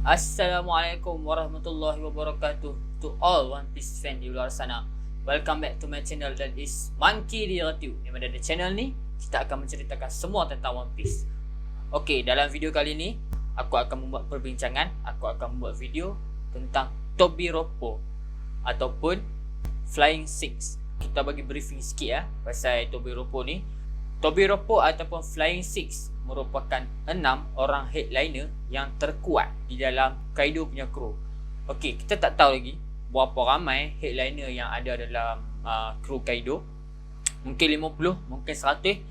Assalamualaikum warahmatullahi wabarakatuh to all One Piece fan di luar sana. Welcome back to my channel, that is Monkey Relative. Di mana di channel ni kita akan menceritakan semua tentang One Piece. Okey, dalam video kali ni aku akan membuat perbincangan, aku akan membuat video tentang Tobiropo ataupun Flying Six. Kita bagi briefing sikit pasal Tobiropo ni. Tobiropo ataupun Flying Six merupakan 6 orang headliner yang terkuat di dalam Kaido punya kru. Okey, kita tak tahu lagi berapa ramai headliner yang ada dalam kru Kaido. Mungkin 50, mungkin 100.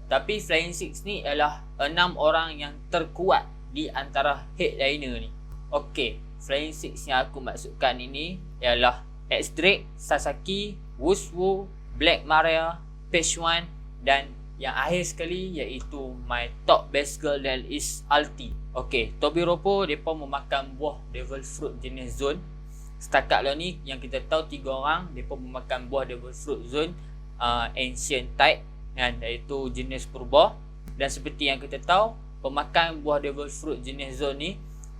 Tapi Flying Six ni ialah 6 orang yang terkuat di antara headliner ni. Okey, Flying Six yang aku maksudkan ini ialah X-Drake, Sasaki, Wushu, Black Maria, Page One dan yang akhir sekali iaitu my top best girl, that is Alti. Okey, Tobiropo depa memakan buah Devil Fruit jenis Zone. Setakat lah ni yang kita tahu 3 orang depa memakan buah Devil Fruit Zone Ancient Type kan, iaitu jenis purba. Dan seperti yang kita tahu, pemakan buah Devil Fruit jenis Zone ni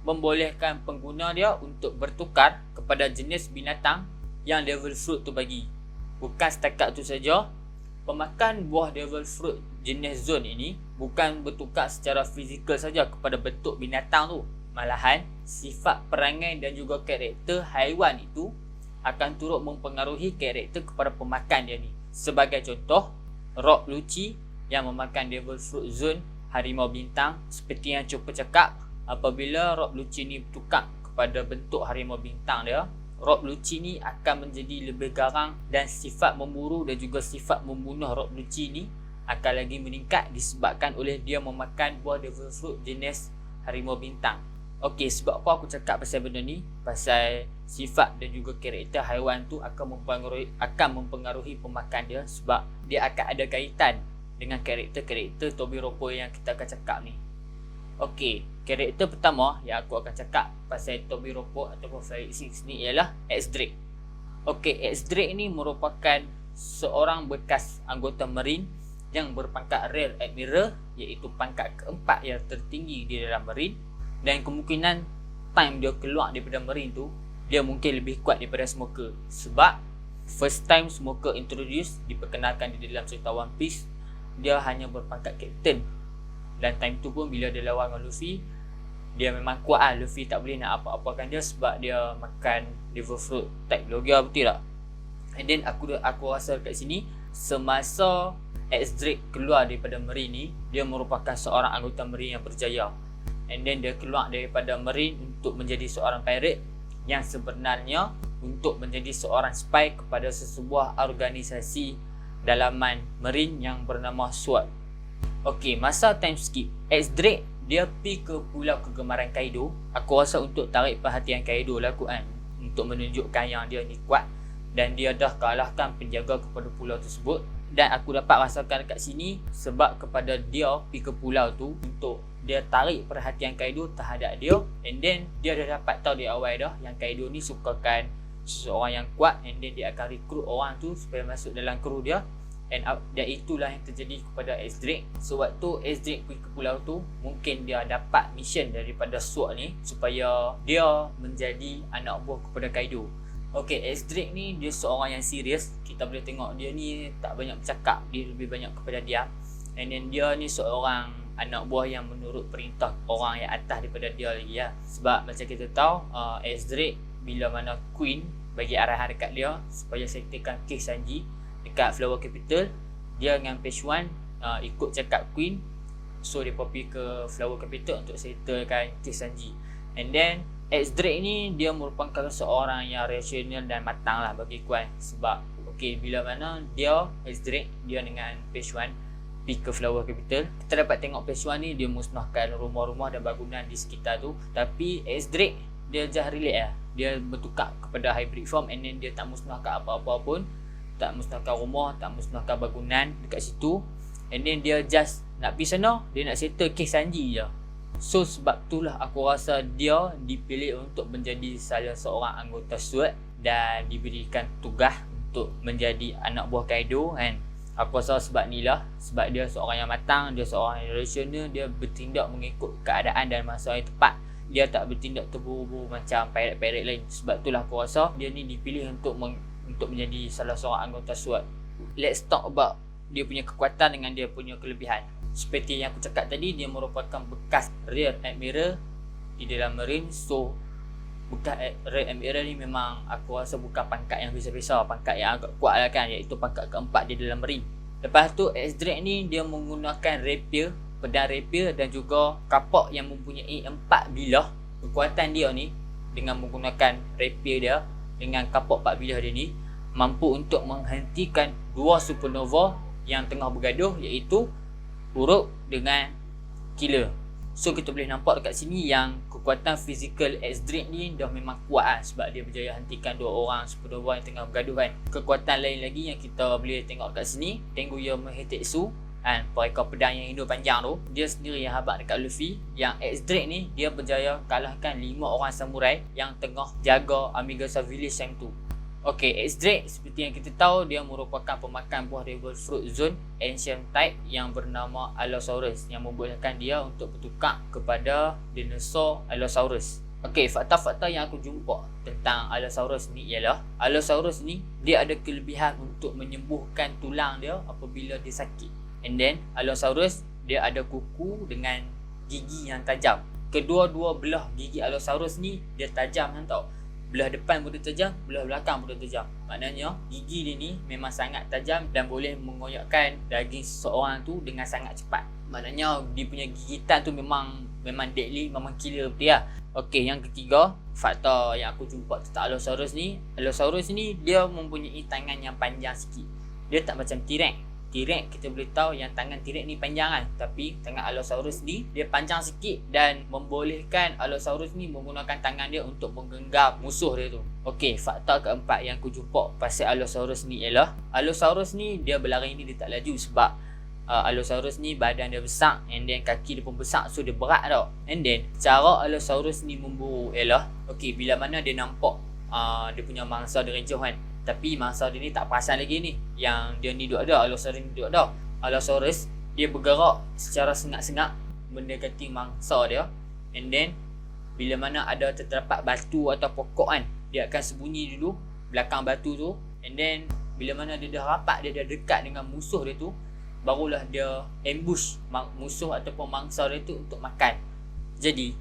membolehkan pengguna dia untuk bertukar kepada jenis binatang yang Devil Fruit tu bagi. Bukan setakat tu saja, pemakan buah Devil Fruit jenis Zone ini bukan bertukar secara fizikal saja kepada bentuk binatang tu. Malahan, sifat perangai dan juga karakter haiwan itu akan turut mempengaruhi karakter kepada pemakan dia ni. Sebagai contoh, Rock Lucci yang memakan Devil Fruit Zone harimau bintang. Seperti yang Chopper cakap, apabila Rock Lucci ni bertukar kepada bentuk harimau bintang dia, Rock Lucci ni akan menjadi lebih garang dan sifat memburu dan juga sifat membunuh Rock Lucci ni akan lagi meningkat disebabkan oleh dia memakan buah Devil Fruit jenis harimau bintang. Okey, sebab apa aku cakap pasal benda ni? Pasal sifat dan juga karakter haiwan tu akan mempengaruhi pemakan dia, sebab dia akan ada kaitan dengan karakter-karakter Tobiropo yang kita akan cakap ni. Okey, karakter pertama yang aku akan cakap pasal Tobiropo ataupun Flying Six ni ialah X-Drake. Okey, X-Drake ni merupakan seorang bekas anggota Marine yang berpangkat Rear Admiral, iaitu pangkat keempat yang tertinggi di dalam Marine. Dan kemungkinan time dia keluar daripada Marine tu, dia mungkin lebih kuat daripada Smoker. Sebab first time Smoker introduce, diperkenalkan di dalam cerita One Piece, dia hanya berpangkat Captain. Dan time tu pun bila dia lawan dengan Luffy, dia memang kuat lah. Luffy tak boleh nak apa-apakan dia sebab dia makan Devil Fruit type Logia, betul tak? And then aku rasa kat sini, semasa X-Drake keluar daripada Marine ni, dia merupakan seorang anggota Marine yang berjaya. And then dia keluar daripada Marine untuk menjadi seorang pirate yang sebenarnya untuk menjadi seorang spy kepada sesebuah organisasi dalaman Marine yang bernama SWORD. Okey, masa time skip, X-Drake dia pergi ke pulau kegemaran Kaido. Aku rasa untuk tarik perhatian Kaido lah kan, untuk menunjukkan yang dia ni kuat dan dia dah kalahkan penjaga kepada pulau tersebut. Dan aku dapat rasakan dekat sini sebab kepada dia pergi ke pulau tu untuk dia tarik perhatian Kaido terhadap dia. And then dia dah dapat tahu di awal dah yang Kaido ni sukakan seseorang yang kuat, and then dia akan rekrut orang tu supaya masuk dalam kru dia. Dan itulah yang terjadi kepada X-Drake. Sewaktu X-Drake pergi ke pulau tu, mungkin dia dapat mission daripada SWORD ni supaya dia menjadi anak buah kepada Kaido. Okey, X-Drake ni dia seorang yang serius. Kita boleh tengok dia ni tak banyak bercakap, dia lebih banyak kepada diam. And then dia ni seorang anak buah yang menurut perintah orang yang atas daripada dia lagi ya. Sebab macam kita tahu, X-Drake bila mana Queen bagi arahan dekat dia supaya settlekan kes Sanji dekat Flower Capital, dia dengan Page One ikut cakap Queen. So dia pergi ke Flower Capital untuk settlekan kes Sanji. And then X-Drake ni dia merupakan seorang yang rasional dan matang lah bagi Queen. Sebab okey, bila mana dia X-Drake dia dengan Page One pergi ke Flower Capital, kita dapat tengok Page One ni dia musnahkan rumah-rumah dan bangunan di sekitar tu. Tapi X-Drake dia just relax lah. Dia bertukar kepada hybrid form, and then dia tak musnahkan apa-apa pun. Tak musnahkan rumah, tak musnahkan bangunan dekat situ. And then dia just nak pergi sana, dia nak settle kes Sanji je. So sebab itulah aku rasa dia dipilih untuk menjadi salah seorang anggota SWORD dan diberikan tugas untuk menjadi anak buah Kaido kan. Aku rasa sebab ni lah, sebab dia seorang yang matang, dia seorang yang rasional, dia bertindak mengikut keadaan dan masa yang tepat. dia tak bertindak terburu-buru macam pirate-pirate lain. Sebab itulah aku rasa dia ni dipilih untuk menjadi salah seorang anggota SWAT. Let's talk about dia punya kekuatan dengan dia punya kelebihan. Seperti yang aku cakap tadi, dia merupakan bekas Rear Admiral di dalam Marine. So bekas Rear Admiral ni memang aku rasa bukan pangkat yang biasa-biasa, pangkat yang agak kuat lah kan, iaitu pangkat keempat di dalam Marine. Lepas tu X-Drake ni dia menggunakan rapier, pedang rapier dan juga kapak yang mempunyai 4 bilah. Kekuatan dia ni dengan menggunakan rapier dia dengan kapak 4 bilah dia ni mampu untuk menghentikan 2 supernova yang tengah bergaduh, iaitu Uruk dengan Killer. So kita boleh nampak dekat sini yang kekuatan fizikal X-Drake ni dah memang kuat lah, sebab dia berjaya hentikan 2 orang supernova yang tengah bergaduh kan. Kekuatan lain lagi yang kita boleh tengok dekat sini, Tenguya Meitetsu kan, perekor pedang yang hidung panjang tu, dia sendiri yang habaq dekat Luffy. Yang X-Drake ni dia berjaya kalahkan 5 orang samurai yang tengah jaga Amigasa Village yang tu. Okey, X-Drake seperti yang kita tahu dia merupakan pemakan buah Devil Fruit Zone Ancient Type yang bernama Allosaurus, yang membolehkan dia untuk bertukar kepada dinosaur Allosaurus. Okey, fakta-fakta yang aku jumpa tentang Allosaurus ni ialah Allosaurus ni dia ada kelebihan untuk menyembuhkan tulang dia apabila dia sakit. And then Allosaurus dia ada kuku dengan gigi yang tajam. Kedua-dua belah gigi Allosaurus ni dia tajam kan tau. Belah depan pun dia tajam, belah belakang pun dia tajam. Maknanya gigi dia ni memang sangat tajam dan boleh mengoyakkan daging seseorang tu dengan sangat cepat. Maknanya dia punya gigitan tu memang deadly, memang killer betul lah. Okey, yang ketiga, fakta yang aku jumpa tentang Allosaurus ni dia mempunyai tangan yang panjang sikit. Dia tak macam T-Rex. T-Rex kita boleh tahu yang tangan T-Rex ni panjang kan, tapi tangan Allosaurus ni dia panjang sikit dan membolehkan Allosaurus ni menggunakan tangan dia untuk menggenggam musuh dia tu. Okey, fakta keempat yang aku jumpa pasal Allosaurus ni ialah Allosaurus ni dia berlari ni dia tak laju sebab Allosaurus ni badan dia besar and then kaki dia pun besar, so dia berat tau. And then cara Allosaurus ni memburu ialah okey, bila mana dia nampak dia punya mangsa dia rejoh kan, tapi mangsa dia ni tak perasan lagi ni yang dia ni duduk ada, Allosaurus ni duduk ada. Allosaurus dia bergerak secara sengak-sengak mendekati mangsa dia, and then bila mana ada terdapat batu atau pokok kan, dia akan sembunyi dulu belakang batu tu, and then bila mana dia dah rapat, dia dah dekat dengan musuh dia tu, barulah dia ambush musuh ataupun mangsa dia tu untuk makan. Jadi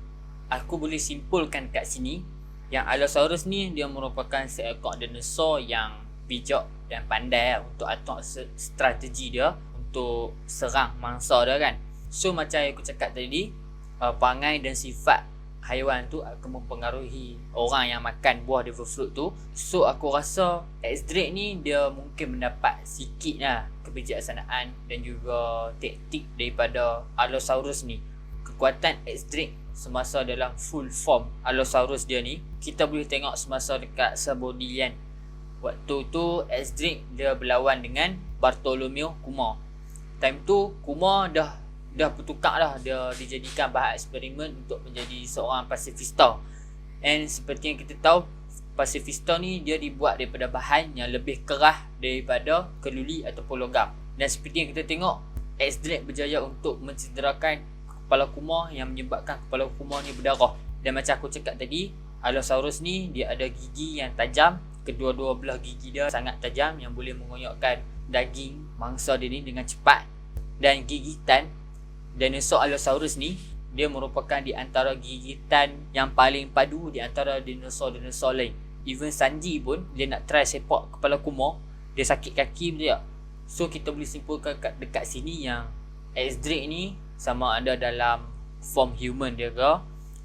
aku boleh simpulkan kat sini yang Allosaurus ni dia merupakan seekor dinosaur yang bijak dan pandai untuk atur strategi dia untuk serang mangsa dia kan. So macam yang aku cakap tadi, perangai dan sifat haiwan tu akan mempengaruhi orang yang makan buah devil fruit tu. So aku rasa X-Drake ni dia mungkin mendapat sikit lah kebijaksanaan dan juga taktik daripada Allosaurus ni. Kekuatan X-Drake semasa dalam full form Allosaurus dia ni kita boleh tengok semasa dekat Sabodian. Waktu tu X-Drake dia berlawan dengan Bartholomew Kuma. Time tu Kuma dah bertukar dah, dia dijadikan bahan eksperimen untuk menjadi seorang pasifista. And seperti yang kita tahu, pasifista ni dia dibuat daripada bahan yang lebih kerah daripada keluli ataupun logam. Dan seperti yang kita tengok, X-Drake berjaya untuk mencederakan kepala Kuma yang menyebabkan kepala Kuma ni berdarah. Dan macam aku cakap tadi, Allosaurus ni dia ada gigi yang tajam. Kedua-dua belah gigi dia sangat tajam yang boleh mengoyakkan daging mangsa dia ni dengan cepat. Dan gigitan dinosaur Allosaurus ni dia merupakan di antara gigitan yang paling padu di antara dinosaur-dinosaur lain. Even Sanji pun dia nak try sepak kepala Kuma, dia sakit kaki betul tak? So kita boleh simpulkan dekat sini yang X-Drake ni sama ada dalam form human dia ke,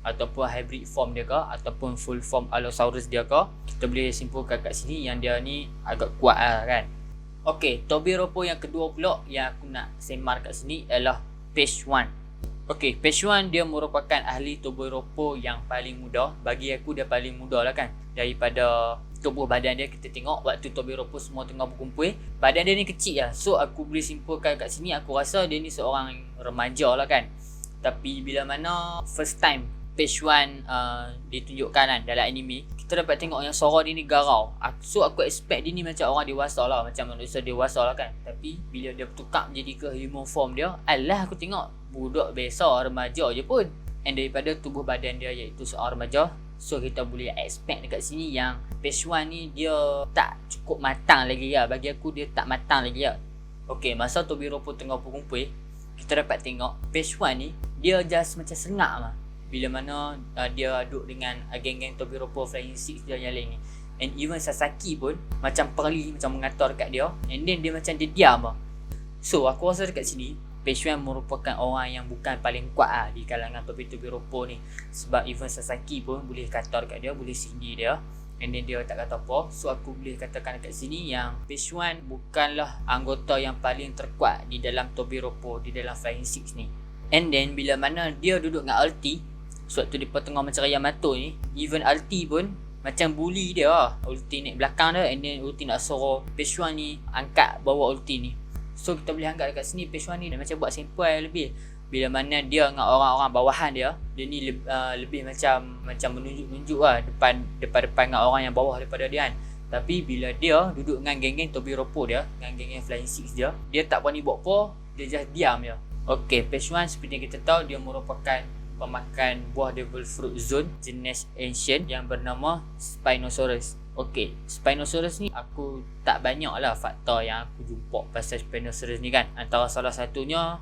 ataupun hybrid form dia ke, ataupun full form Allosaurus dia ke, kita boleh simpulkan kat sini yang dia ni agak kuat lah kan. Okey, Tobiropo yang kedua pula yang aku nak semar kat sini ialah Page 1. Okey, Page 1 dia merupakan ahli Tobiropo yang paling muda. Bagi aku dia paling muda lah kan. Daripada tubuh badan dia, kita tengok waktu Tobiropo semua tengah berkumpul, badan dia ni kecil lah. So aku boleh simpulkan kat sini, aku rasa dia ni seorang remaja lah kan. Tapi bila mana first time Page 1 ditunjukkan kan dalam anime, kita dapat tengok yang suara dia ni garau. So aku expect dia ni macam orang dewasa lah, macam manusia dewasa lah kan. Tapi bila dia bertukar menjadi ke human form dia, alah aku tengok budak biasa remaja je pun. and daripada tubuh badan dia iaitu seorang remaja. So kita boleh expect dekat sini yang page 1 ni dia tak cukup matang lagi lah. Bagi aku dia tak matang lagi lah. Okay, masa Tobiropo tengah berkumpul, kita dapat tengok page 1 ni dia just macam sengak lah. Bila mana dia duduk dengan geng-geng Tobiropo, Flying Six dia yang lain ni. And even Sasaki pun macam perli, macam mengatur kat dia. And then dia macam dia diam lah. So aku rasa dekat sini page 1 merupakan orang yang bukan paling kuat lah di kalangan Tobiropo ni. Sebab even Sasaki pun boleh katar kat dia, boleh sindir dia, and then dia tak kata apa. So aku boleh katakan dekat sini yang page 1 bukanlah anggota yang paling terkuat di dalam Tobiropo, di dalam Flying Six ni. And then bila mana dia duduk dengan Ulti, sewaktu dia tengah mencari Yamato ni, even Ulti pun macam bully dia lah. Ulti naik belakang dia, and then Ulti nak suruh page 1 ni angkat bawa Ulti ni. So kita boleh anggap dekat sini page 1 ni dia macam buat simple lebih. Bila mana dia dengan orang-orang bawahan dia ni lebih macam menunjuk-nunjuk lah depan dengan orang yang bawah daripada dia kan. Tapi bila dia duduk dengan geng-geng Tobiropo dia, dengan geng-geng Flying Six dia tak berani buat apa, dia just diam je. Okay, page 1 seperti yang kita tahu dia merupakan pemakan buah Devil Fruit Zone jenis ancient yang bernama Spinosaurus. Okay, Spinosaurus ni aku tak banyak lah fakta yang aku jumpa pasal Spinosaurus ni kan. Antara salah satunya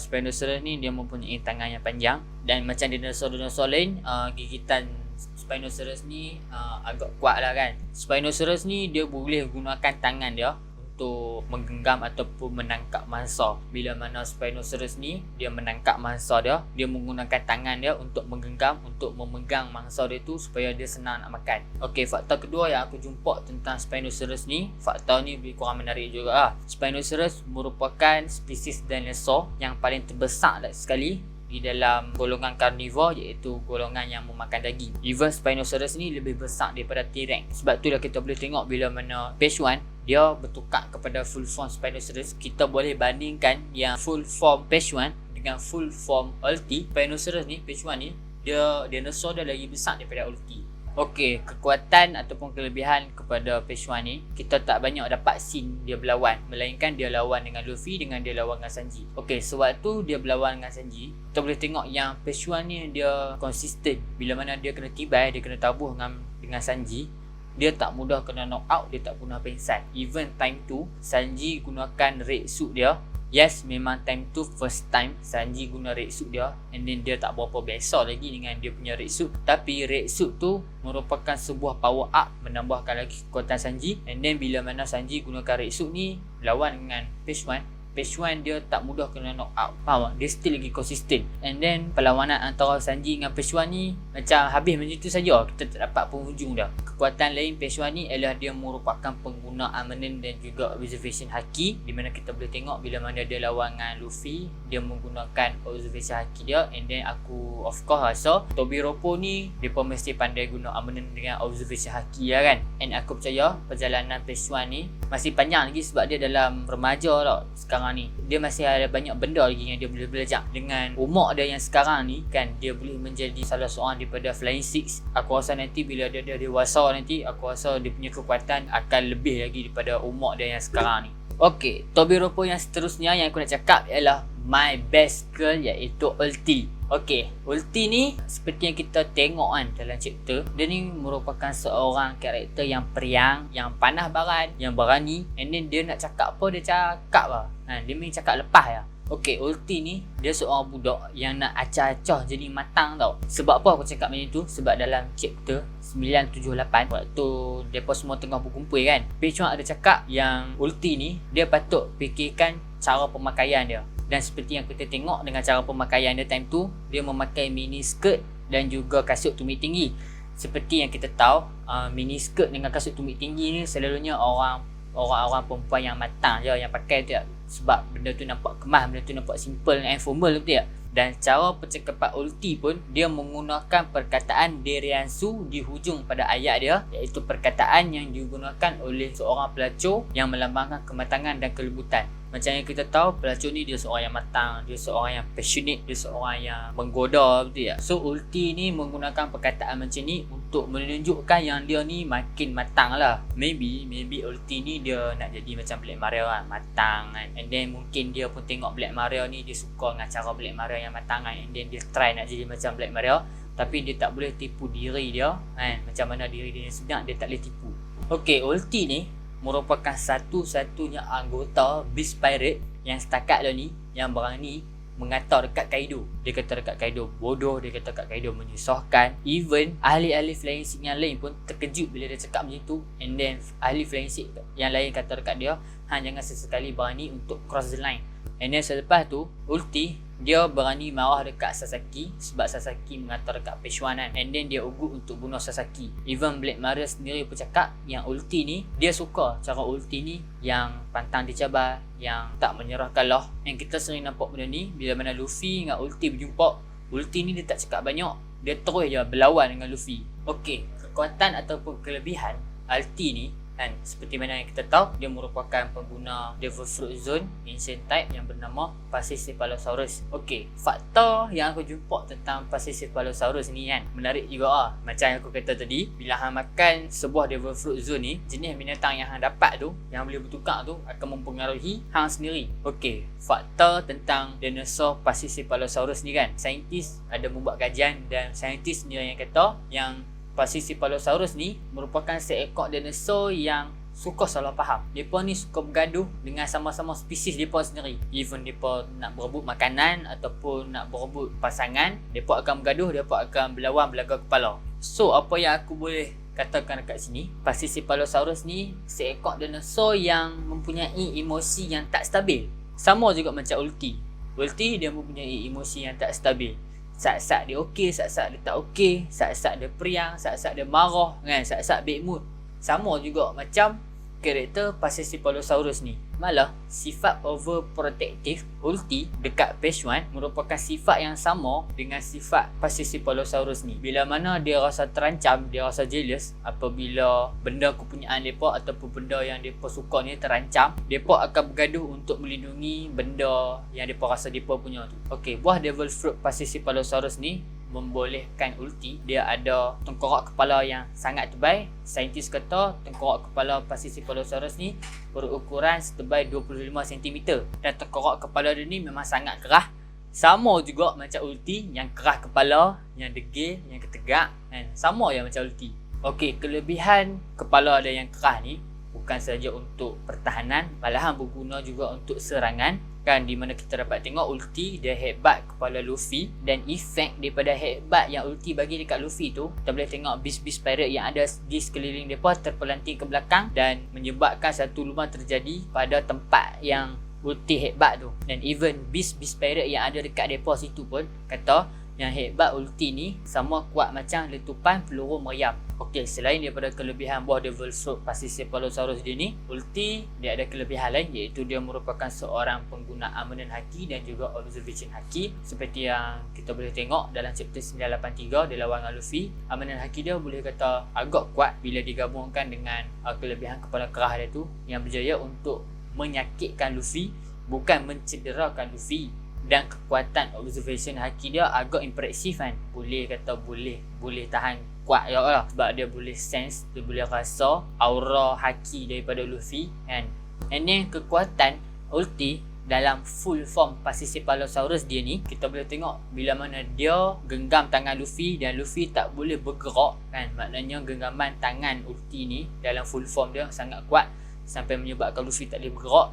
Spinosaurus ni dia mempunyai tangan yang panjang, dan macam dinosaur-dinosaur lain gigitan Spinosaurus ni agak kuat lah kan. Spinosaurus ni dia boleh gunakan tangan dia untuk menggenggam ataupun menangkap mangsa. Bila mana Spinosaurus ni dia menangkap mangsa dia menggunakan tangan dia untuk menggenggam, untuk memegang mangsa dia tu supaya dia senang nak makan. Okey, fakta kedua yang aku jumpa tentang Spinosaurus ni, fakta ni lebih kurang menarik juga lah. Spinosaurus merupakan spesies dinosaur yang paling terbesar sekali di dalam golongan karnivor, iaitu golongan yang memakan daging. Even Spinosaurus ni lebih besar daripada T-Rex. Sebab tu lah kita boleh tengok bila mana page 1 dia bertukar kepada full form Spinosaurus. Kita boleh bandingkan yang full form page 1 dengan full form Ulti. Spinosaurus ni page 1 ni dia dinosaur dia lagi besar daripada Ulti. Okey, kekuatan ataupun kelebihan kepada page 1 ni, kita tak banyak dapat scene dia berlawan, melainkan dia lawan dengan Luffy, dengan dia lawan dengan Sanji. Okey, sewaktu dia berlawan dengan Sanji, kita boleh tengok yang page 1 ni dia konsisten. Bila mana dia kena tibai, dia kena tabuh dengan Sanji, dia tak mudah kena knock out, dia tak pernah pengsan. Even time tu Sanji gunakan red suit dia. Yes, memang time tu first time Sanji guna red suit dia, and then dia tak berapa biasa lagi dengan dia punya red suit. Tapi red suit tu merupakan sebuah power up, menambahkan lagi kekuatan Sanji. And then bila mana Sanji gunakan red suit ni lawan dengan page 1, page 1 dia tak mudah kena knock out. Faham tak? Dia still lagi konsisten. And then perlawanan antara Sanji dengan page 1 ni macam habis macam tu saja, kita tak dapat penghujung dah. Kekuatan lain page 1 ni ialah dia merupakan pengguna armament dan juga observation haki, di mana kita boleh tengok bila mana dia lawan dengan Luffy, dia menggunakan observation haki dia. And then aku of course rasa Tobiropo ni dia pun mesti pandai guna armament dengan observation haki lah kan. And aku percaya perjalanan page 1 ni masih panjang lagi, sebab dia dalam remaja tau sekarang ni. Dia masih ada banyak benda lagi yang dia boleh belajar. Dengan umur dia yang sekarang ni kan, dia boleh menjadi salah seorang daripada Flying Six. Aku rasa nanti bila dia dewasa nanti, aku rasa dia punya kekuatan akan lebih lagi daripada umur dia yang sekarang ni. Okey, Tobiropo yang seterusnya yang aku nak cakap ialah my best girl, iaitu Ulti. Okey, Ulti ni seperti yang kita tengok kan dalam chapter, dia ni merupakan seorang karakter yang periang, yang panah baran, yang berani. And then dia nak cakap apa, dia cakap lah. Dia main cakap lepas lah. Okey, Ulti ni dia seorang budak yang nak acah-acah jadi matang tau. Sebab apa aku cakap macam tu? Sebab dalam chapter 978, waktu mereka semua tengah berkumpul kan, page 1 ada cakap yang Ulti ni dia patut fikirkan cara pemakaian dia. Dan seperti yang kita tengok dengan cara pemakaian dia time tu, dia memakai mini skirt dan juga kasut tumit tinggi. Seperti yang kita tahu, mini skirt dengan kasut tumit tinggi ni selalunya orang-orang perempuan yang matang je yang pakai tu. Sebab benda tu nampak kemas, benda tu nampak simple and formal, betul tak? Dan cara percakapan Ulti pun dia menggunakan perkataan Deriansu di hujung pada ayat dia, iaitu perkataan yang digunakan oleh seorang pelacur yang melambangkan kematangan dan kelembutan. Macam yang kita tahu, pelacur ni dia seorang yang matang, dia seorang yang passionate, dia seorang yang menggoda, betul tak? So Ulti ni menggunakan perkataan macam ni untuk menunjukkan yang dia ni makin matang lah. Maybe ulti ni dia nak jadi macam Black Maria kan, matang kan. And then mungkin dia pun tengok Black Maria ni, dia suka dengan cara Black Maria yang matang kan. And then dia try nak jadi macam Black Maria, tapi dia tak boleh tipu diri dia kan. Macam mana diri dia sebenarnya dia tak boleh tipu. Okay, ulti ni merupakan satu-satunya anggota Beast Pirate yang setakat lah ni yang berani mengata dekat Kaido. Dia kata dekat Kaido bodoh, dia kata dekat Kaido menyusahkan. Even ahli-ahli flying seat yang lain pun terkejut bila dia cakap macam tu. And then ahli flying seat yang lain kata dekat dia, jangan sesekali berani untuk cross the line. And then selepas tu ulti dia berani marah dekat Sasaki sebab Sasaki mengata dekat page 1 kan. And then dia ugut untuk bunuh Sasaki. Even Black Maria sendiri pun cakap yang ulti ni, dia suka cara ulti ni yang pantang dicabar, yang tak menyerah kalah. Yang kita sering nampak benda ni bila mana Luffy dengan ulti berjumpa. Ulti ni dia tak cakap banyak, dia terus je berlawan dengan Luffy. Okey, kekuatan ataupun kelebihan ulti ni kan, seperti mana yang kita tahu, dia merupakan pengguna Devil Fruit Zone Ancient Type yang bernama Pachycephalosaurus. Okey, fakta yang aku jumpa tentang Pachycephalosaurus ni kan, menarik juga lah. Macam yang aku kata tadi, bila hang makan sebuah Devil Fruit Zone ni, jenis binatang yang hang dapat tu, yang boleh bertukar tu, akan mempengaruhi hang sendiri. Okey, fakta tentang dinosaur Pachycephalosaurus ni kan, saintis ada membuat kajian dan saintis ni yang kata yang Pachycephalosaurus ni merupakan seekor dinosaur yang suka salah faham. Mereka ni suka bergaduh dengan sama-sama spesies mereka sendiri. Even mereka nak berebut makanan ataupun nak berebut pasangan, mereka akan bergaduh, mereka akan berlawan belaga kepala. So, apa yang aku boleh katakan dekat sini, Pachycephalosaurus ni seekor dinosaur yang mempunyai emosi yang tak stabil. Sama juga macam ulti. Ulti dia mempunyai emosi yang tak stabil. Saat-saat dia okey, saat-saat dia tak okey, saat-saat dia periang, saat-saat dia marah kan, saat-saat bad mood. Sama juga macam karakter Pachycephalosaurus ni. Malah sifat overprotective ulti dekat page 1 merupakan sifat yang sama dengan sifat Pachycephalosaurus ni. Bila mana dia rasa terancam, dia rasa jealous apabila benda kepunyaan mereka ataupun benda yang mereka suka ni terancam, mereka akan bergaduh untuk melindungi benda yang mereka rasa mereka punya tu. Okey, buah Devil Fruit Pachycephalosaurus ni membolehkan ulti dia ada tengkorak kepala yang sangat tebal. Saintis kata tengkorak kepala Pachycephalosaurus ni berukuran setebal 25 cm dan tengkorak kepala dia ni memang sangat kerah. Sama juga macam ulti yang kerah kepala, yang degil, yang ketegak kan. Sama yang macam ulti. Okey, kelebihan kepala dia yang kerah ni bukan saja untuk pertahanan, malahan berguna juga untuk serangan kan, di mana kita dapat tengok ulti dia headbutt kepala Luffy dan efek daripada headbutt yang ulti bagi dekat Luffy tu, kita boleh tengok beast pirate yang ada di sekeliling mereka terpelanting ke belakang dan menyebabkan satu lubang terjadi pada tempat yang ulti headbutt tu. Dan even beast pirate yang ada dekat mereka situ pun kata yang headbutt ulti ni sama kuat macam letupan peluru meriam. Okey, selain daripada kelebihan buah Devil Fruit Pachycephalosaurus dia ni, ulti dia ada kelebihan lain, iaitu dia merupakan seorang pengguna armament haki dan juga observation haki. Seperti yang kita boleh tengok dalam chapter 983 dia lawan dengan Luffy, armament haki dia boleh kata agak kuat bila digabungkan dengan kelebihan kepala kerah dia tu yang berjaya untuk menyakitkan Luffy, bukan mencederakan Luffy. Dan kekuatan observation haki dia agak impresif kan. Boleh kata boleh tahan kuat juga lah, sebab dia boleh sense, dia boleh rasa aura haki daripada Luffy kan. And then kekuatan ulti dalam full form Pachycephalosaurus dia ni, kita boleh tengok bila mana dia genggam tangan Luffy dan Luffy tak boleh bergerak kan. Maknanya genggaman tangan ulti ni dalam full form dia sangat kuat sampai menyebabkan Luffy tak boleh bergerak,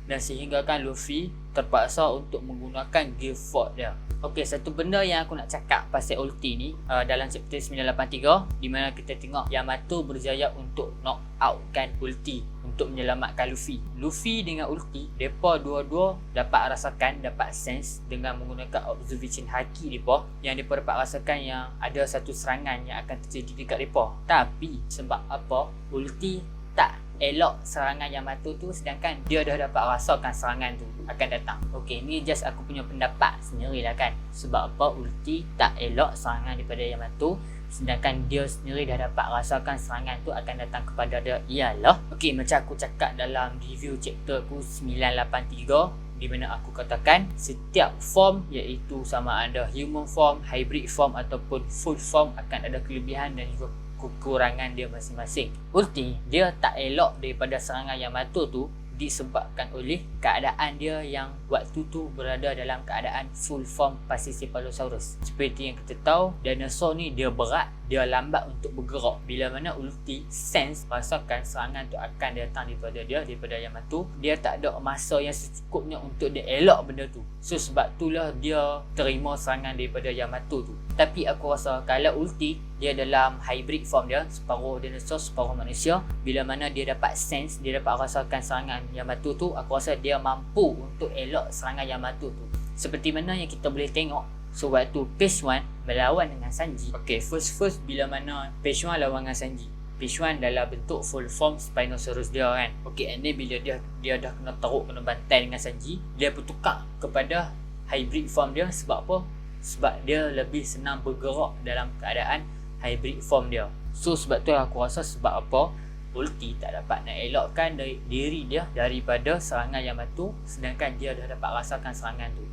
dan sehinggakan Luffy terpaksa untuk menggunakan Gear Force dia. Okey, satu benda yang aku nak cakap pasal ulti ni dalam chapter 983, di mana kita tengok Yamato berjaya untuk knock outkan ulti untuk menyelamatkan Luffy. Luffy dengan ulti, mereka dua-dua dapat rasakan, dapat sense dengan menggunakan observation haki mereka, yang mereka dapat rasakan yang ada satu serangan yang akan terjadi dekat mereka. Tapi sebab apa ulti tak elok serangan Yamato tu, sedangkan dia dah dapat rasakan serangan tu akan datang. Okey, ni just aku punya pendapat sendiri lah kan. Sebab apa ulti tak elok serangan daripada Yamato, sedangkan dia sendiri dah dapat rasakan serangan tu akan datang kepada dia. Ialah, okey, macam aku cakap dalam review chapter aku 983, di mana aku katakan setiap form, iaitu sama ada human form, hybrid form ataupun full form, akan ada kelebihan dan juga kekurangan dia masing-masing. Ulti, dia tak elok daripada serangan Yamato tu disebabkan oleh keadaan dia yang waktu tu berada dalam keadaan full form Pachycephalosaurus. Seperti yang kita tahu, dinosaur ni dia berat, dia lambat untuk bergerak. Bila mana ulti sense rasakan serangan tu akan datang daripada Yamato, dia tak ada masa yang secukupnya untuk dia elak benda tu. So sebab itulah dia terima serangan daripada Yamato tu. Tapi aku rasa kalau ulti dia dalam hybrid form dia, separuh dinosaur separuh manusia, bila mana dia dapat sense, dia dapat rasakan serangan Yamato tu, aku rasa dia mampu untuk elak serangan Yamato tu. Seperti mana yang kita boleh tengok, so waktu Phase 1 melawan dengan Sanji. Okay, first bila mana Phase 1 lawan dengan Sanji, Phase 1 dalam bentuk full form Spinosaurus dia kan. Okay, and then bila dia dah kena teruk, kena bantai dengan Sanji, dia bertukar kepada hybrid form dia. Sebab apa? Sebab dia lebih senang bergerak dalam keadaan hybrid form dia. So sebab tu aku rasa sebab apa ulti tak dapat nak elakkan diri dia daripada serangan Yamato, sedangkan dia dah dapat rasakan serangan tu.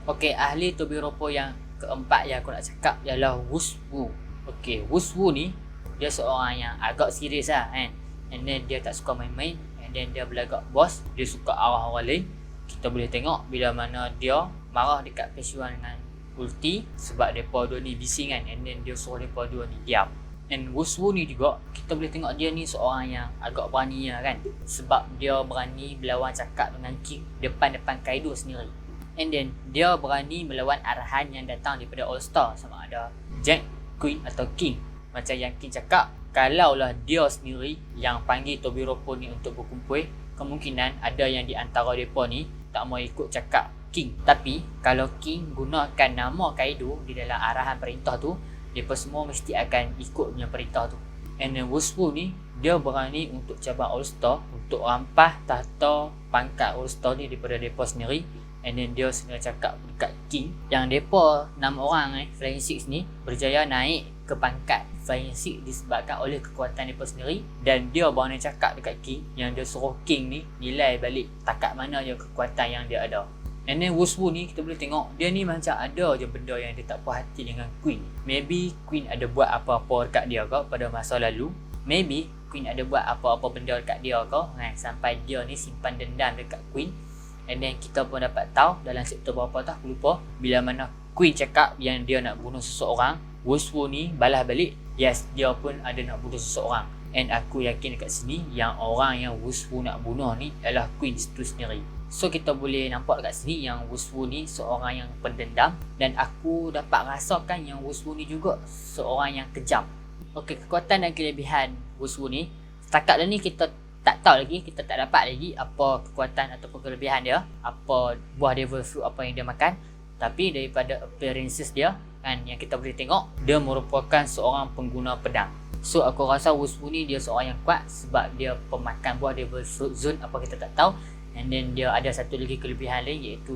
Okay, ahli Tobiropo yang keempat yang aku nak cakap ialah Wuswu. Okay, Wuswu ni dia seorang yang agak serius lah kan, and then dia tak suka main-main, and then dia belagak bos, dia suka arah orang lain. Kita boleh tengok bila mana dia marah dekat Phase 1 dengan ulti sebab mereka dua ni bising kan, and then dia suruh mereka dua ni diam. And Wuswu ni juga kita boleh tengok dia ni seorang yang agak berani lah kan, sebab dia berani melawan cakap dengan King depan-depan Kaido sendiri. And then dia berani melawan arahan yang datang daripada All Star, sama ada Jack, Queen atau King. Macam yang King cakap, kalaulah dia sendiri yang panggil Tobiropo ni untuk berkumpul, kemungkinan ada yang di antara mereka ni tak mau ikut cakap King. Tapi kalau King gunakan nama Kaido di dalam arahan perintah tu, mereka semua mesti akan ikut punya perintah tu. And then Wuswu ni dia berani untuk cabang All Star, untuk rampas tahta pangkat All Star ni daripada mereka sendiri. And then dia sendiri cakap dekat King yang mereka 6 orang Flying Six ni berjaya naik ke pangkat Flying Six disebabkan oleh kekuatan mereka sendiri. Dan dia berani cakap dekat King yang dia suruh King ni nilai balik takat mana je kekuatan yang dia ada. And then Wuswu ni kita boleh tengok dia ni macam ada je benda yang dia tak puas hati dengan Queen. Maybe Queen ada buat apa-apa dekat dia ke pada masa lalu. Maybe Queen ada buat apa-apa benda dekat dia ke sampai dia ni simpan dendam dekat Queen. And then kita pun dapat tahu dalam chapter berapa tak aku lupa, bila mana Queen cakap yang dia nak bunuh seseorang, Wuswu ni balas balik, yes, dia pun ada nak bunuh seseorang. And aku yakin dekat sini yang orang yang Wuswu nak bunuh ni adalah Queen itu sendiri. So kita boleh nampak dekat sini yang Wuswu ni seorang yang pendendam, dan aku dapat rasakan yang Wuswu ni juga seorang yang kejam. Okey, kekuatan dan kelebihan Wuswu ni setakat ni kita tak tahu lagi, kita tak dapat lagi apa kekuatan ataupun kelebihan dia, apa buah devil fruit apa yang dia makan. Tapi daripada appearances dia kan, yang kita boleh tengok, dia merupakan seorang pengguna pedang. So aku rasa Wuswu ni dia seorang yang kuat sebab dia pemakan buah devil fruit zone apa kita tak tahu. And then dia ada satu lagi kelebihan lain, iaitu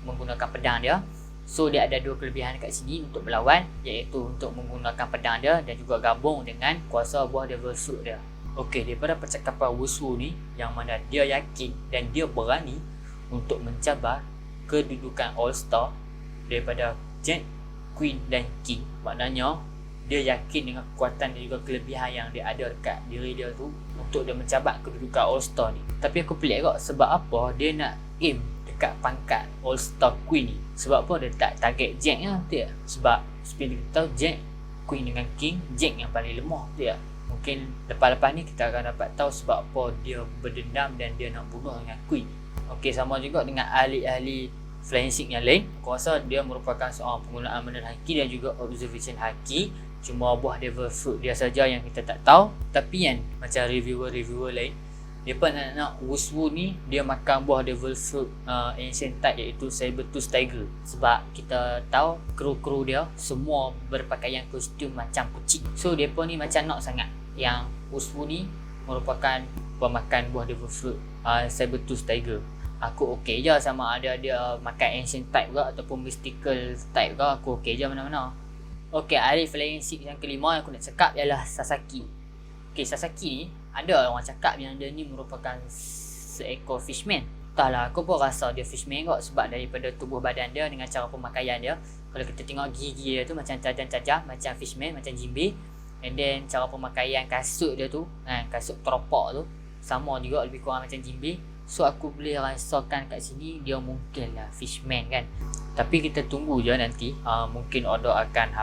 menggunakan pedang dia. So dia ada dua kelebihan kat sini untuk melawan, iaitu untuk menggunakan pedang dia dan juga gabung dengan kuasa buah devil fruit dia. Okey, daripada percakapan Wuswu ni yang mana dia yakin dan dia berani untuk mencabar kedudukan All Star daripada Jack, Queen dan King. Maknanya dia yakin dengan kekuatan dan juga kelebihan yang dia ada dekat diri dia tu untuk dia mencabar kedudukan All Star ni. Tapi aku pelik kok, sebab apa dia nak aim dekat pangkat All Star Queen ni? Sebab apa dia tak target Jack lah, tak? Sebab seperti kita tahu Jack, Queen dengan King, Jack yang paling lemah, tak? Mungkin lepas-lepas ni kita akan dapat tahu sebab apa dia berdendam dan dia nak bunuh dengan Queen. Okey, sama juga dengan ahli-ahli Flying Six yang lain. Aku rasa dia merupakan seorang penggunaan benda haki dan juga observation haki. Cuma buah devil fruit dia saja yang kita tak tahu. Tapi kan, macam reviewer-reviewer lain, mereka nak Wuswu ni dia makan buah devil fruit ancient type, iaitu Saber-tooth Tiger. Sebab kita tahu kru-kru dia semua berpakaian kostum macam kucing. So mereka ni macam nak sangat yang Wuswu ni merupakan pemakan buah devil fruit Saber-tooth Tiger. Aku okey je sama ada dia makan ancient type ke ataupun mystical type ke, aku okey je mana-mana. Okey, ahli Flying Six yang kelima yang aku nak cakap ialah Sasaki. Okey, Sasaki ni ada orang cakap yang dia ni merupakan seekor fishman. Entahlah, aku pun rasa dia fishman kot sebab daripada tubuh badan dia dengan cara pemakaian dia. Kalau kita tengok gigi dia tu macam tajam-tajam, macam fishman, macam jimbe. And then cara pemakaian kasut dia tu kan, kasut teropok tu sama juga lebih kurang macam Jinbe. So aku boleh rasakan kat sini dia mungkin lah fishman kan. Tapi kita tunggu je nanti. Mungkin Oda akan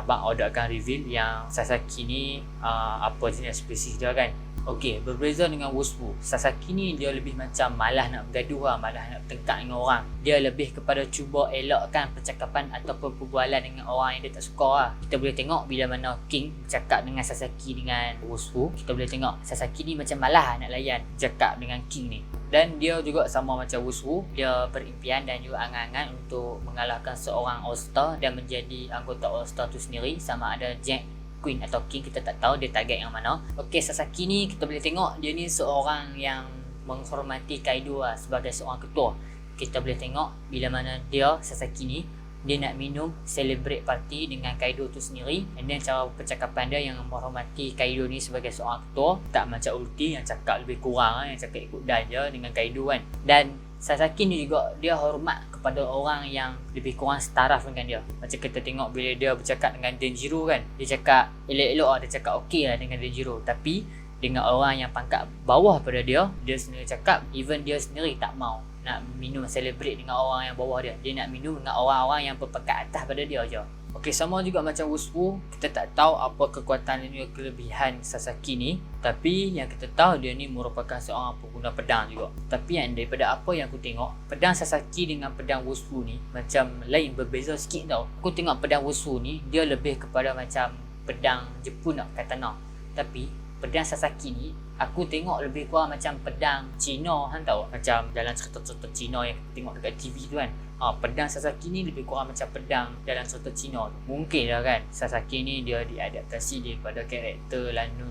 reveal yang Sasaki ni apa jenis spesies dia kan. Okey, berbeza dengan Wushu, Sasaki ni dia lebih macam malas nak bergaduh lah, malas nak bertengkar dengan orang. Dia lebih kepada cuba elakkan percakapan ataupun perbualan dengan orang yang dia tak suka lah. Kita boleh tengok bila mana King bercakap dengan Sasaki dengan Wushu, kita boleh tengok Sasaki ni macam malas nak layan bercakap dengan King ni. Dan dia juga sama macam Wushu, dia berimpian dan juga angan-angan untuk mengalahkan seorang All-Star dan menjadi anggota All-Star tu sendiri, sama ada Jack, Queen atau King, kita tak tahu dia target yang mana. Okey, Sasaki ni kita boleh tengok dia ni seorang yang menghormati Kaido lah, sebagai seorang ketua. Kita boleh tengok bila mana dia Sasaki ni dia nak minum celebrate party dengan Kaido tu sendiri, and then cara percakapan dia yang menghormati Kaido ni sebagai seorang ketua, tak macam Ulti yang cakap lebih kurang yang cakap ikut dan je dengan Kaido kan. Dan Sasaki ni juga dia hormat kepada orang yang lebih kurang setaraf dengan dia. Macam kita tengok bila dia bercakap dengan Denjiro kan, dia cakap elok-elok lah, dia cakap okey lah dengan Denjiro. Tapi dengan orang yang pangkat bawah pada dia sendiri cakap even dia sendiri tak mau nak minum celebrate dengan orang yang bawah dia. Dia nak minum dengan orang-orang yang berpangkat atas pada dia je. Okey, sama juga macam Wushu, kita tak tahu apa kekuatan dan kelebihan Sasaki ni, tapi yang kita tahu dia ni merupakan seorang pengguna pedang juga. Tapi yang daripada apa yang aku tengok, pedang Sasaki dengan pedang Wushu ni macam lain, berbeza sikit tau. Aku tengok pedang Wushu ni dia lebih kepada macam pedang Jepun nak katana. Tapi pedang Sasaki ni aku tengok lebih kurang macam pedang Cina kan tau. Macam dalam cerita-cerita Cina yang kita tengok dekat TV tu kan. Pedang Sasaki ni lebih kurang macam pedang dalam cerita Cina tu. Mungkin lah kan Sasaki ni dia diadaptasi daripada karakter Lanun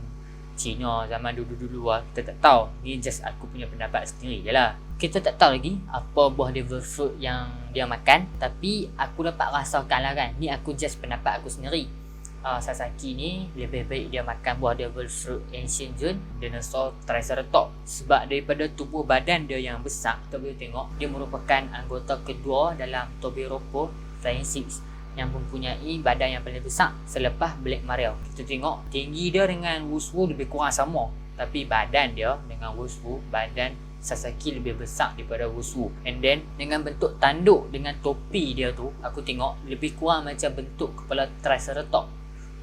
Cina zaman dulu-dulu lah. Kita tak tahu. Ni just aku punya pendapat sendiri je lah. Kita tak tahu lagi apa buah devil fruit yang dia makan. Tapi aku dapat rasakan lah kan. Ni aku just pendapat aku sendiri. Sasaki ni lebih baik dia makan buah devil fruit Ancient Zone dinosaur Triceratops, sebab daripada tubuh badan dia yang besar, kita boleh tengok dia merupakan anggota kedua dalam Tobiroppo Flying Six yang mempunyai badan yang paling besar selepas Black Maria. Kita tengok tinggi dia dengan Wushu lebih kurang sama, tapi badan dia dengan Wushu, badan Sasaki lebih besar daripada Wushu. And then dengan bentuk tanduk dengan topi dia tu, aku tengok lebih kurang macam bentuk kepala Triceratops.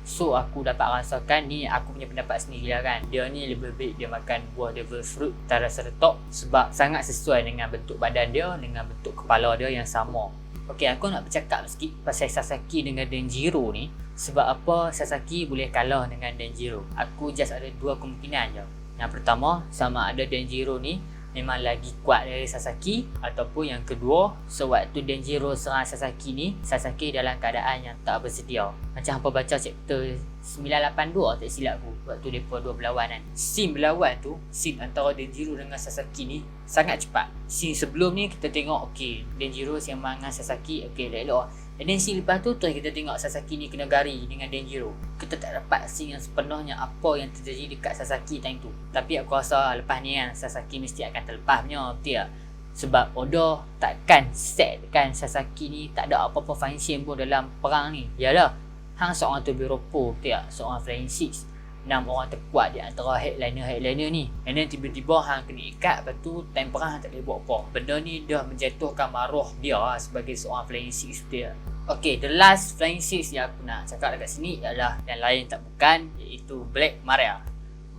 So aku dapat rasakan, ni aku punya pendapat sendiri lah kan, dia ni lebih baik dia makan buah devil fruit Triceratops sebab sangat sesuai dengan bentuk badan dia, dengan bentuk kepala dia yang sama. Ok, aku nak bercakap sikit pasal Sasaki dengan Denjiro ni. Sebab apa Sasaki boleh kalah dengan Denjiro? Aku just ada dua kemungkinan je. Yang pertama, sama ada Denjiro ni memang lagi kuat dari Sasaki, ataupun yang kedua, sewaktu Denjiro serang Sasaki ni, Sasaki dalam keadaan yang tak bersedia. Macam apa baca chapter 982 tak silap aku, waktu mereka dua berlawan kan. Scene berlawan tu, scene antara Denjiro dengan Sasaki ni sangat cepat. Scene sebelum ni kita tengok okey, Denjiro sembang dengan Sasaki, okey elok. And then scene lepas tu terus kita tengok Sasaki ni kena gari dengan Denjiro. Kita tak dapat scene yang sepenuhnya apa yang terjadi dekat Sasaki time tu. Tapi aku rasa lepas ni kan Sasaki mesti akan terlepas punya, betul tak? Sebab Oda takkan set kan Sasaki ni tak ada apa-apa function pun dalam perang ni. Yalah, hang seorang Tobiroppo, betul tak? Seorang Flying Six, 6 orang terkuat di antara headliner ni. And then tiba-tiba hang kena ikat, lepas tu time perang hang tak boleh buat apa. Benda ni dah menjatuhkan maruah dia sebagai seorang Flying Six, betul tak? Okay, the last Flying Six yang aku nak cakap dekat sini ialah yang lain tak bukan, iaitu Black Maria.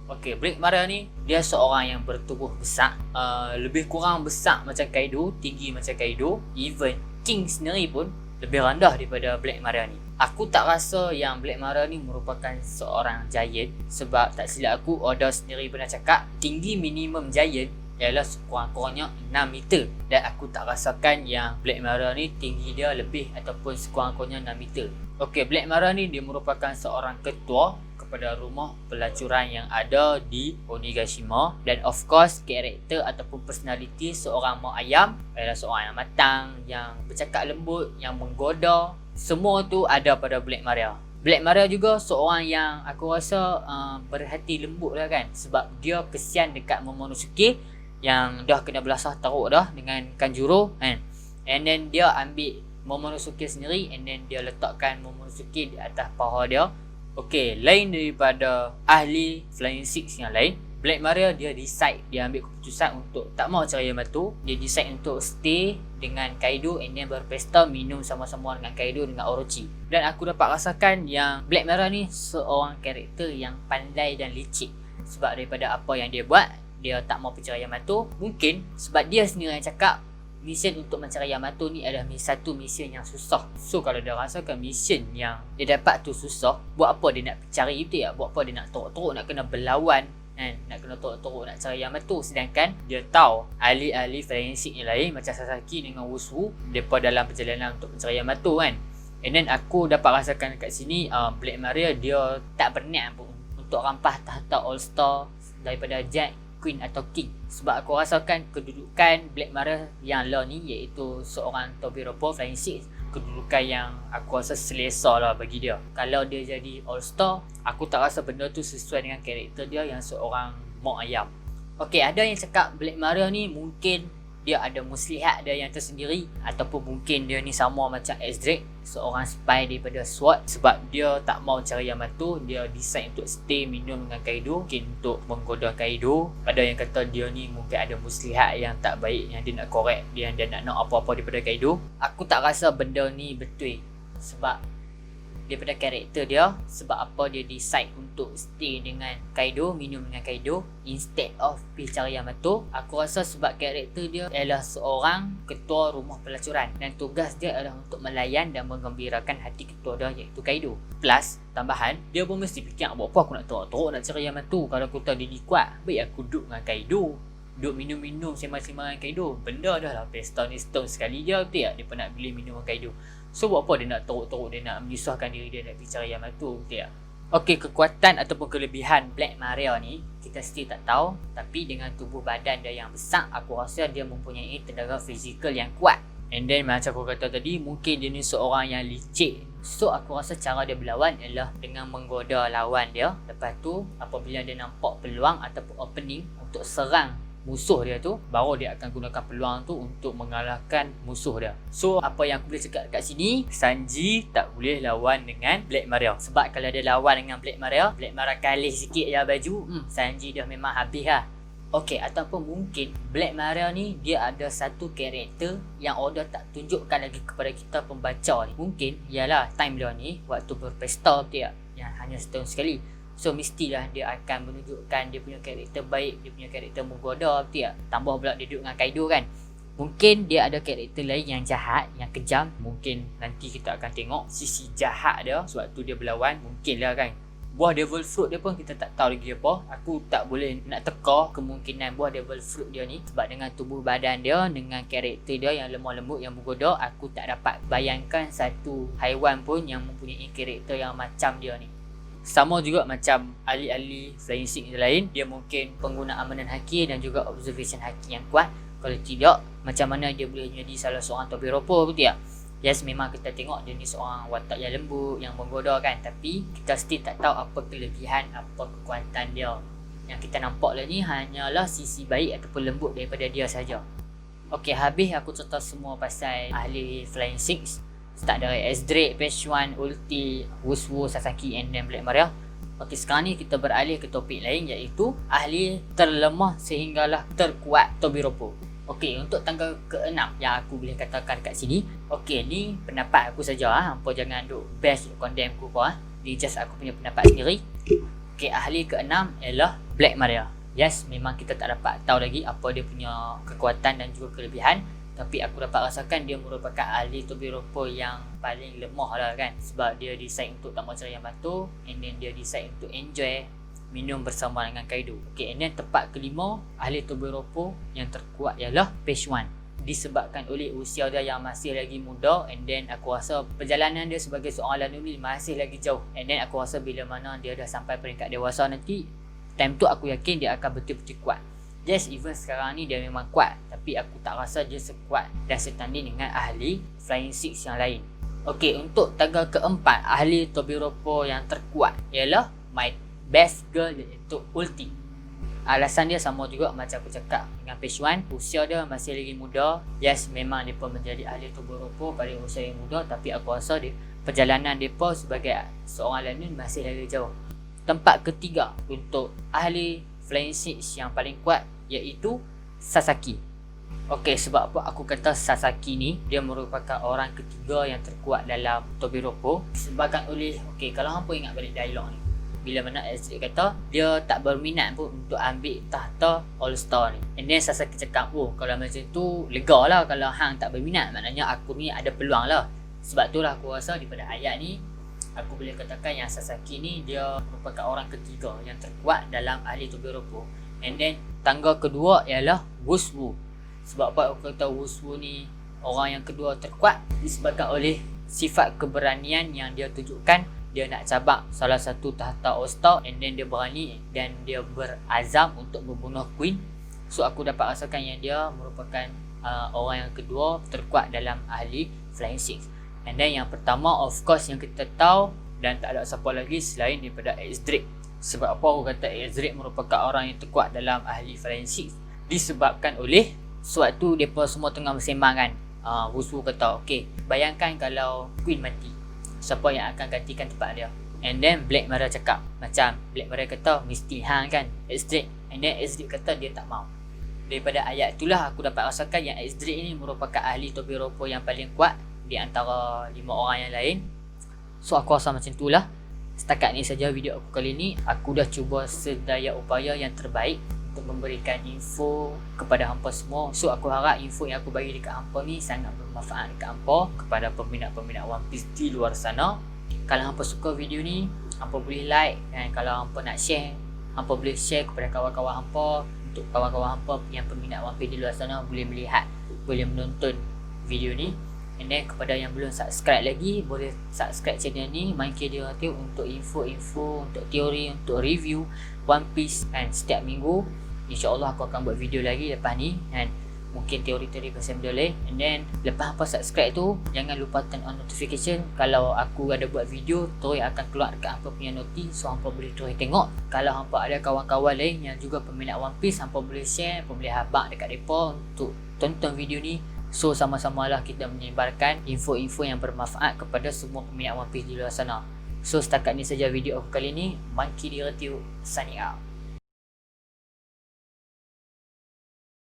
Okay, Black Maria ni dia seorang yang bertubuh besar, lebih kurang besar macam Kaido, tinggi macam Kaido. Even King sendiri pun lebih rendah daripada Black Maria ni. Aku tak rasa yang Black Maria ni merupakan seorang giant, sebab tak silap aku Oda sendiri pernah cakap tinggi minimum giant ialah sekurang-kurangnya 6 meter. Dan aku tak rasakan yang Black Maria ni tinggi dia lebih ataupun sekurang-kurangnya 6 meter. Ok, Black Maria ni dia merupakan seorang ketua kepada rumah pelacuran yang ada di Onigashima. Dan of course, karakter ataupun personality seorang mak ayam ialah seorang yang matang, yang bercakap lembut, yang menggoda. Semua tu ada pada Black Maria. Black Maria juga seorang yang aku rasa berhati lembut lah kan. Sebab dia kesian dekat Momonosuke yang dah kena belasah teruk dah dengan Kanjuro kan. And then dia ambil Momonosuke sendiri, and then dia letakkan Momonosuke di atas paha dia Okey, lain daripada ahli Flying Six yang lain, Black Maria dia decide, dia ambil keputusan untuk tak mau cari Yamato. Dia decide untuk stay dengan Kaido and then berpesta minum sama-sama dengan Kaido dengan Orochi. Dan aku dapat rasakan yang Black Maria ni seorang karakter yang pandai dan licik. Sebab daripada apa yang dia buat, dia tak mau percaya Yamato. Mungkin sebab dia sendiri yang cakap mission untuk mencari Yamato ni adalah satu mission yang susah. So kalau dia rasakan mission yang dia dapat tu susah, buat apa dia nak cari itu ya? Buat apa dia nak teruk-teruk nak kena berlawan kan? Nak kena teruk-teruk nak cari Yamato. Sedangkan dia tahu ahli-ahli Flying Six yang lain macam Sasaki dengan Wushu, mereka dalam perjalanan untuk mencari Yamato kan. And then aku dapat rasakan kat sini Black Maria dia tak berniat pun untuk rampas tahta All Star daripada Jack, Queen atau King. Sebab aku rasakan kedudukan Black Maria yang law ni, iaitu seorang Tobiropo Flying Six, kedudukan yang aku rasa selesa lah bagi dia. Kalau dia jadi All Star, aku tak rasa benda tu sesuai dengan karakter dia yang seorang Mok Ayam. Okay, ada yang cakap Black Maria ni mungkin dia ada muslihat dia yang tersendiri, ataupun mungkin dia ni sama macam X-Drake, seorang spy daripada SWAT. Sebab dia tak mau cari Yamato, dia decide untuk stay minum dengan Kaido, mungkin untuk menggoda Kaido. Ada yang kata dia ni mungkin ada muslihat yang tak baik, yang dia nak correct, dia nak apa-apa daripada Kaido. Aku tak rasa benda ni betul, sebab daripada karakter dia, sebab apa dia decide untuk stay dengan Kaido, minum dengan Kaido instead of pergi cari Yamato. Aku rasa sebab karakter dia adalah seorang ketua rumah pelacuran dan tugas dia adalah untuk melayan dan menggembirakan hati ketua dia, iaitu Kaido. Plus tambahan, dia pun mesti fikir buat apa aku nak teruk-teruk nak cari Yamato. Kalau aku tahu dia ni kuat, baik aku duduk dengan Kaido, duduk minum-minum sembang-sembang dengan Kaido. Benda dah lah pesta ni setahun sekali je, betul tak? Dia pernah beli minum dengan Kaido. So buat apa dia nak teruk-teruk, dia nak menyusahkan diri dia nak pergi cari Yamato, betul tak? Okey, kekuatan ataupun kelebihan Black Maria ni kita still tak tahu. Tapi dengan tubuh badan dia yang besar, aku rasa dia mempunyai tenaga fizikal yang kuat. And then macam aku kata tadi, mungkin dia ni seorang yang licik. So aku rasa cara dia berlawan ialah dengan menggoda lawan dia. Lepas tu apabila dia nampak peluang ataupun opening untuk serang musuh dia tu, baru dia akan gunakan peluang tu untuk mengalahkan musuh dia. So apa yang aku boleh cakap kat sini, Sanji tak boleh lawan dengan Black Maria. Sebab kalau dia lawan dengan Black Maria kalah sikit je baju, Sanji dah memang habis lah. Okey, ataupun mungkin Black Maria ni dia ada satu karakter yang Oda tak tunjukkan lagi kepada kita pembaca ni. Mungkin ialah time dia ni waktu berpesta, betul tak? Yang hanya setahun sekali. So mestilah dia akan menunjukkan dia punya karakter baik, dia punya karakter menggoda, betul tak? Tambah pula dia duduk dengan Kaido kan. Mungkin dia ada karakter lain yang jahat, yang kejam. Mungkin nanti kita akan tengok sisi jahat dia sewaktu dia berlawan. Mungkin lah kan. Buah devil fruit dia pun kita tak tahu lagi apa. Aku tak boleh nak teka kemungkinan buah devil fruit dia ni. Sebab dengan tubuh badan dia, dengan karakter dia yang lemah lembut, yang menggoda, aku tak dapat bayangkan satu haiwan pun yang mempunyai karakter yang macam dia ni. Sama juga macam ahli-ahli Flying Six yang lain, dia mungkin penggunaan amanan haki dan juga observation haki yang kuat. Kalau tidak, macam mana dia boleh jadi salah seorang Tobiropo, betul tak? Yes, memang kita tengok dia ni seorang watak yang lembut, yang menggoda kan. Tapi kita still tak tahu apa kelebihan, apa kekuatan dia. Yang kita nampak lah ni hanyalah sisi baik ataupun lembut daripada dia saja. Okey, habis aku cerita semua pasal ahli Flying Six. Start dari X-Drake, Page One, Ulti, Wushu, Sasaki and then Black Maria. Okey, sekarang ni kita beralih ke topik lain, iaitu ahli terlemah sehinggalah terkuat Tobiropo. Okey, untuk tanggal ke-6 yang aku boleh katakan kat sini. Okey, ni pendapat aku saja. Hampa jangan duk bash, duk condemn aku apa. Ni just aku punya pendapat sendiri. Okey, ahli ke-6 ialah Black Maria. Yes, memang kita tak dapat tahu lagi apa dia punya kekuatan dan juga kelebihan. Tapi aku dapat rasakan dia merupakan ahli Tobiropo yang paling lemah lah kan. Sebab dia decide untuk tak mau cari Yamato, and then dia decide untuk enjoy minum bersama dengan Kaido. Okay, and then tempat kelima ahli Tobiropo yang terkuat ialah Page One. Disebabkan oleh usia dia yang masih lagi muda, and then aku rasa perjalanan dia sebagai seorang lanuri masih lagi jauh. And then aku rasa bila mana dia dah sampai peringkat dewasa nanti, time tu aku yakin dia akan betul-betul kuat. Yes, even sekarang ni dia memang kuat, tapi aku tak rasa dia sekuat dan setanding dengan ahli Flying Six yang lain. Okey, untuk tanggal keempat ahli Tobiropo yang terkuat ialah my best girl, iaitu Ulti. Alasan dia sama juga macam aku cakap dengan Page One. Usia dia masih lagi muda. Yes, memang dia pun menjadi ahli Tobiropo pada usia yang muda, tapi aku rasa dia perjalanan mereka sebagai seorang lineman masih lagi jauh. Tempat ketiga untuk ahli Flying Six yang paling kuat iaitu Sasaki. Okey, sebab apa aku kata Sasaki ni dia merupakan orang ketiga yang terkuat dalam Tobiropo disebabkan oleh, okey, kalau hampa ingat balik dialog ni, bila mana Ezreal kata dia tak berminat pun untuk ambil tahta All Star ni. And then Sasaki cakap, oh kalau macam tu lega lah, kalau hang tak berminat maknanya aku ni ada peluang lah. Sebab tu lah aku rasa daripada ayat ni aku boleh katakan yang Sasaki ni dia merupakan orang ketiga yang terkuat dalam ahli Tobiropo. And then tangga kedua ialah Wuswu. Sebab apa aku kata Wuswu ni orang yang kedua terkuat? Disebabkan oleh sifat keberanian yang dia tunjukkan. Dia nak cabak salah satu tahta All-Star, and then dia berani dan dia berazam untuk membunuh Queen. So aku dapat rasakan yang dia merupakan orang yang kedua terkuat dalam ahli Flying Six. And then yang pertama of course yang kita tahu dan tak ada siapa lagi selain daripada Ezreal. Sebab apa aku kata Ezreal merupakan orang yang terkuat dalam ahli Flying Six? Disebabkan oleh sewaktu mereka semua tengah bersembang kan, Wuswu kata, okay, bayangkan kalau Queen mati, siapa yang akan gantikan tempat dia? And then Black Mara cakap, macam Black Mara kata mesti hang kan, Ezreal. And then Ezreal kata dia tak mau. Daripada ayat itulah aku dapat rasakan yang Ezreal ini merupakan ahli Tobiropo yang paling kuat di antara 5 orang yang lain. So aku rasa macam itulah. Setakat ni saja video aku kali ni. Aku dah cuba sedaya upaya yang terbaik untuk memberikan info kepada hampa semua. So aku harap info yang aku bagi dekat hampa ni sangat bermanfaat dekat hampa, kepada peminat-peminat One Piece di luar sana. Kalau hampa suka video ni, hampa boleh like, dan kalau hampa nak share, hampa boleh share kepada kawan-kawan hampa. Untuk kawan-kawan hampa yang peminat One Piece di luar sana boleh melihat, boleh menonton video ni. And then kepada yang belum subscribe lagi, boleh subscribe channel ni Monkey Derivative untuk info-info, untuk teori, untuk review One Piece. And setiap minggu InsyaAllah aku akan buat video lagi lepas ni, dan mungkin teori-teori pasal benda lain. And then lepas hampa subscribe tu, jangan lupa turn on notification. Kalau aku ada buat video, terus akan keluar dekat hampa punya noti. So hampa boleh terus tengok. Kalau hampa ada kawan-kawan lain yang juga peminat One Piece, hampa boleh share, hampa boleh habak dekat mereka untuk tonton video ni. So sama-samalah kita menyebarkan info-info yang bermanfaat kepada semua peminat One Piece di luar sana. So setakat ni saja video aku kali ni. Monkey Derivative signing out.